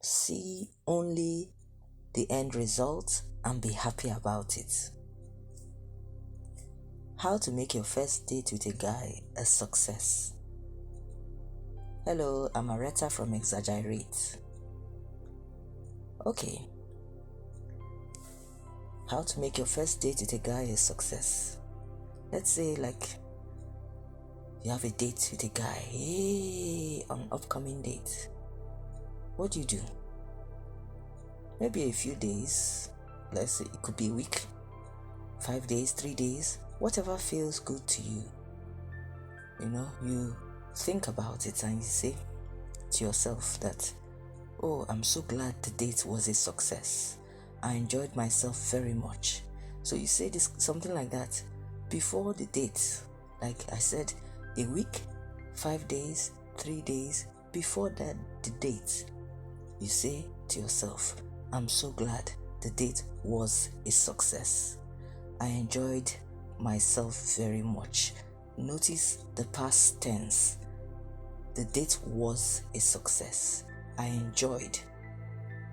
See only the end result and be happy about it. How to make your first date with a guy a success. Hello, I'm Areta from Areta. Okay. How to make your first date with a guy a success. Let's say you have a date with a guy, on upcoming date. What do you do? Maybe a few days, let's say it could be a week, 5 days, 3 days, whatever feels good to you. You think about it and you say to yourself that, oh, I'm so glad the date was a success. I enjoyed myself very much. So you say this, something like that before the date. Like I said, a week, 5 days, 3 days before the date. You say to yourself, I'm so glad the date was a success. I enjoyed myself very much. Notice the past tense. The date was a success. I enjoyed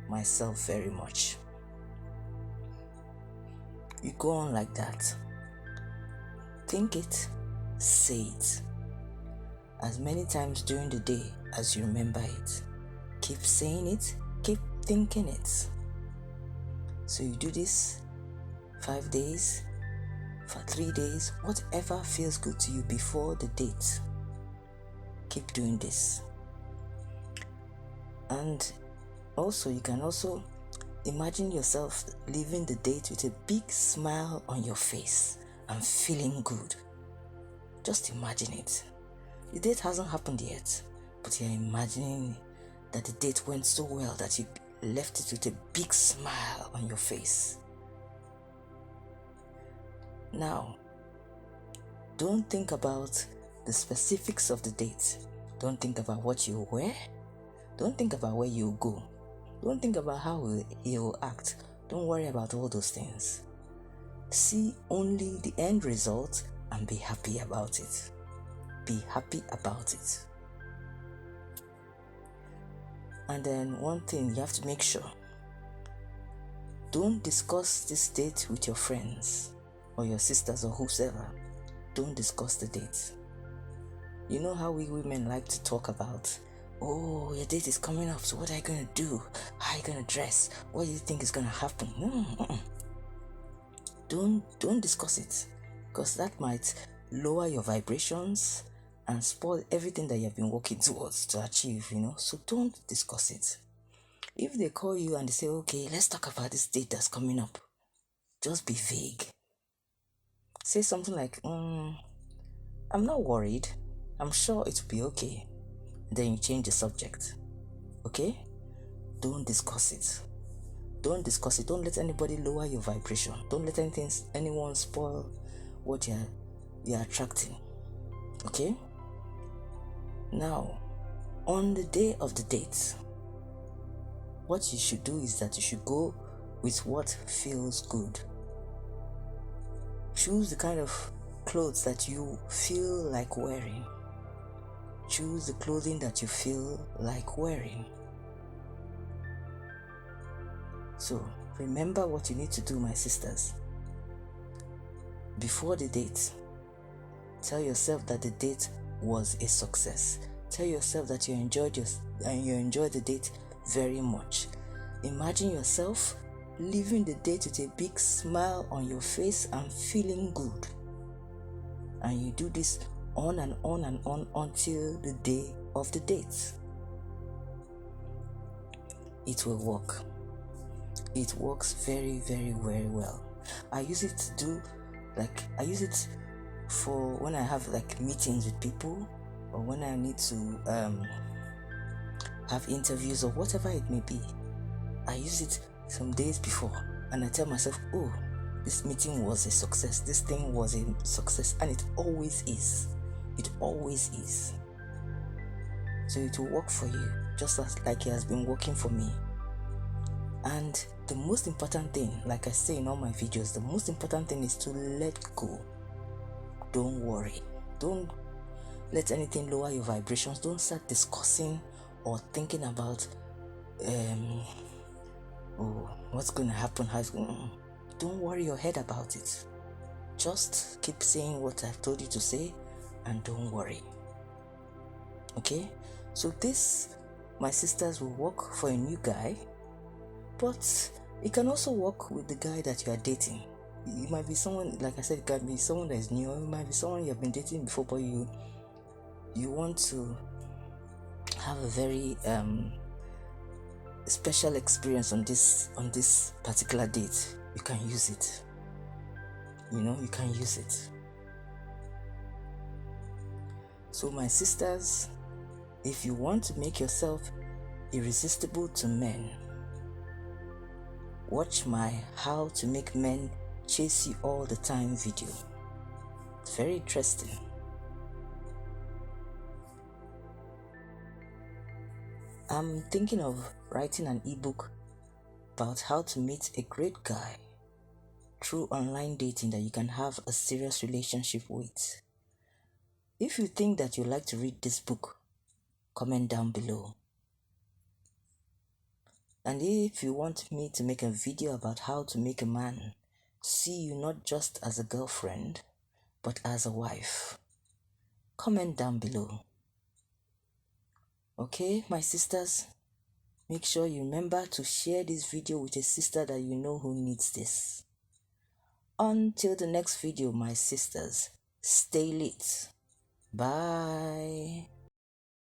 myself very much. You go on like that. Think it, say it. As many times during the day as you remember it. Keep saying it, keep thinking it. So you do this 5 days, for 3 days, whatever feels good to you before the date. Keep doing this. And also, you can also imagine yourself leaving the date with a big smile on your face and feeling good. Just imagine it. The date hasn't happened yet, but you're imagining that the date went so well that you left it with a big smile on your face. Now, don't think about the specifics of the date. Don't think about what you wear. Don't think about where you go. Don't think about how he will act. Don't worry about all those things. See only the end result and be happy about it. Be happy about it. And then one thing you have to make sure. Don't discuss this date with your friends or your sisters or whoever. Don't discuss the date. You know how we women like to talk about, oh, your date is coming up, so what are you going to do? How are you going to dress? What do you think is going to happen? Don't discuss it, because that might lower your vibrations and spoil everything that you have been working towards to achieve, So don't discuss it. If they call you and they say, okay, let's talk about this date that's coming up, just be vague. Say something like, I'm not worried. I'm sure it will be okay. Then you change the subject. Okay? Don't discuss it. Don't discuss it. Don't let anybody lower your vibration. Don't let anyone spoil what you're attracting. Okay? Now, on the day of the date, what you should do is that you should go with what feels good. Choose the kind of clothes that you feel like wearing. Choose the clothing that you feel like wearing. So, remember what you need to do, my sisters. Before the date, tell yourself that the date was a success. Tell yourself that you enjoyed the date very much. Imagine yourself leaving the date with a big smile on your face and feeling good. And you do this on and on and on until the day of the date. It will work. It works very, very, very well. I use it for when I have meetings with people, or when I need to have interviews or whatever it may be. I use it some days before and I tell myself, oh, this meeting was a success, this thing was a success, and it always is. It always is. So it will work for you, just like it has been working for me. And the most important thing, like I say in all my videos, the most important thing is to let go. Don't worry. Don't let anything lower your vibrations. Don't start discussing or thinking about oh, what's going to happen? Don't worry your head about it. Just keep saying what I've told you to say and don't worry. Okay? So this, my sisters, will work for a new guy, but it can also work with the guy that you are dating. It might be someone, like I said, it can be someone that is new, or it might be someone you have been dating before, but you want to have a very special experience on this particular date. You can use it. You can use it. So my sisters, if you want to make yourself irresistible to men, watch my How to Make Men Chase You All the Time video. It's very interesting. I'm thinking of writing an ebook about how to meet a great guy through online dating that you can have a serious relationship with. If you think that you'd like to read this book, comment down below. And if you want me to make a video about how to make a man see you not just as a girlfriend, but as a wife, comment down below. Okay, my sisters, make sure you remember to share this video with a sister that you know who needs this. Until the next video, my sisters, stay lit. Bye.